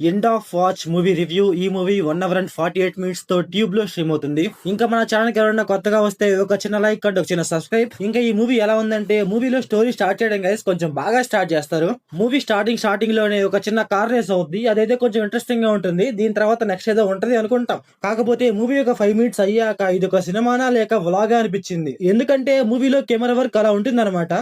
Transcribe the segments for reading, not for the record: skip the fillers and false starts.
End of watch movie review. ఈ movie 1 hour and 48 minutes తో tube లో stream అవుతుంది. ఇంకా మన ఛానల్ కి ఎవరైనా కొత్తగా వస్తే ఒక చిన్న లైక్ అండ్ ఒక చిన్న సబ్స్క్రైబ్. ఇంకా ఈ మూవీ ఎలా ఉందంటే, మూవీలో స్టోరీ స్టార్ట్ చేయడం గైస్ కొంచెం బాగా స్టార్ట్ చేస్తారు. మూవీ స్టార్టింగ్ లోనే ఒక చిన్న కార్ రేస్ అవుద్ది. అదైతే కొంచెం ఇంట్రెస్టింగ్ గా ఉంటుంది. దీని తర్వాత నెక్స్ట్ ఏదో ఉంటది అనుకుంటాం. కాకపోతే మూవీ ఒక 5 minutes అయ్యాక ఇది ఒక సినిమానా లేక వ్లాగా అనిపించింది. ఎందుకంటే మూవీలో కెమెరా వర్క్ అలా ఉంటుంది అనమాట.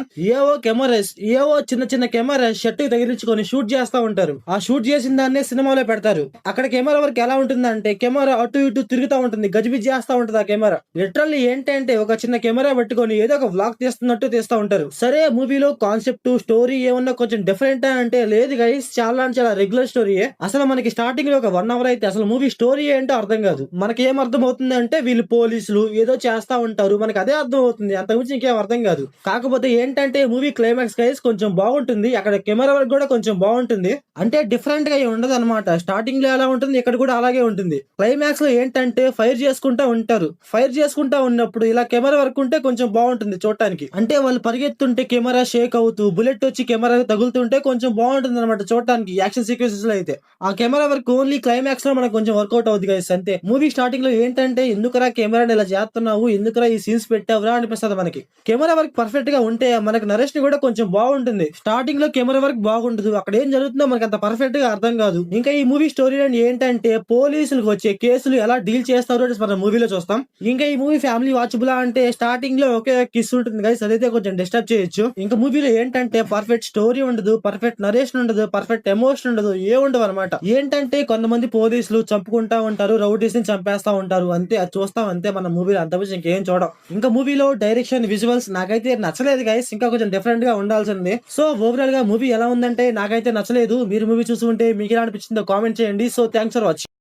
ఏవో చిన్న చిన్న కెమెరా షర్ట్ తగిలించుకొని షూట్ చేస్తా ఉంటారు. ఆ షూట్ చేసిన దాన్నే సినిమాలో పెడతారు. అక్కడ కెమెరా వర్క్ ఎలా ఉంటుందంటే, కెమెరా అటు ఇటు తిరుగుతా ఉంటుంది, గజిబిజి చేస్తా ఉంటుంది ఆ కెమెరా. లిటరల్లీ ఏంటంటే ఒక చిన్న కెమెరా పెట్టుకొని ఏదో ఒక వ్లాగ్ తీస్తున్నట్టు తీస్తా ఉంటారు. సరే, మూవీలో కాన్సెప్ట్ స్టోరీ ఏమన్నా కొంచెం డిఫరెంట్ అంటే లేదు గైస్, చాలా రెగ్యులర్ స్టోరీయే. అసలు మనకి స్టార్టింగ్ లో ఒక 1 hour అయితే అసలు మూవీ స్టోరీ ఏంటో అర్థం కాదు. మనకి ఏం అర్థం అవుతుంది అంటే, వీళ్ళు పోలీసులు ఏదో చేస్తా ఉంటారు, మనకి అదే అర్థం అవుతుంది, అంతకుమించి ఇంకేం అర్థం కాదు. కాకపోతే ఏంటంటే మూవీ క్లైమాక్స్ గైస్ కొంచెం బాగుంటుంది. అక్కడ కెమెరా వర్క్ కూడా కొంచెం బాగుంటుంది. అంటే డిఫరెంట్ గా ఉండదు అనమాట. స్టార్టింగ్ లో ఎలా ఉంటుంది ఇక్కడ కూడా అలాగే ఉంటుంది. క్లైమాక్స్ లో ఏంటంటే ఫైర్ చేసుకుంటా ఉంటారు. ఫైర్ చేసుకుంటా ఉన్నప్పుడు ఇలా కెమెరా వర్క్ ఉంటే కొంచెం బాగుంటుంది చూడటానికి. అంటే వాళ్ళు పరిగెత్తుంటే కెమెరా షేక్ అవుతూ బుల్లెట్ వచ్చి కెమెరా తగులుతుంటే కొంచెం బాగుంటుంది అనమాట చూడటానికి. యాక్షన్ సీక్వెన్సెస్ లో అయితే ఆ కెమెరా వర్క్ ఓన్లీ క్లైమాక్స్ లో మనకు కొంచెం వర్కౌట్ అవుతుంది గైస్, అంతే. మూవీ స్టార్టింగ్ లో ఏంటంటే ఎందుకురా కెమెరాని ఇలా చేస్తున్నావు, ఎందుకురా ఈ సీన్స్ పెట్టావురా అనిపిస్తుంది మనకి. కెమెరా వర్క్ పర్ఫెక్ట్ గా ఉంటే మనకి నరేష్ ని కూడా కొంచెం బాగుంటుంది. స్టార్టింగ్ లో కెమెరా వర్క్ బాగుంటుంది, అక్కడ ఏం జరుగుతుందో మనకి అంత పర్ఫెక్ట్ గా అర్థం కాదు. ఇంకా ఈ మూవీ స్టోరీ లైన్ ఏంటంటే, పోలీసులకు వచ్చే కేసులు ఎలా డీల్ చేస్తారు అని మనం మూవీలో చూస్తాం. ఇంకా ఈ మూవీ ఫ్యామిలీ వాచబుల్ అంటే స్టార్టింగ్ లో ఒకే కిస్ ఉంటుంది గైస్, అదైతే కొంచెం డిస్టర్బ్ చేయొచ్చు. ఇంకా మూవీలో ఏంటంటే పర్ఫెక్ట్ స్టోరీ ఉండదు, పర్ఫెక్ట్ నరేషన్ ఉండదు, పర్ఫెక్ట్ ఎమోషన్ ఉండదు, ఏ ఉండవు అనమాట. ఏంటంటే కొంతమంది పోలీసులు చంపుకుంటా ఉంటారు, రౌడీస్ ని చంపేస్తా ఉంటారు, అంతే. అది చూస్తాం అంతే మన మూవీలో, అంతమించి ఇంకేం చూడం. ఇంకా మూవీలో డైరెక్షన్ విజువల్స్ నాకైతే నచ్చలేదు గైస్, ఇంకా కొంచెం డిఫరెంట్ గా ఉండాల్సింది. సో ఓవరాల్ గా మూవీ ఎలా ఉందంటే నాకైతే నచ్చలేదు. మీరు మూవీ చూసుకుంటే మీకు ఎలా అనిపించిందో కామెంట్ చేయండి. So thanks for watching.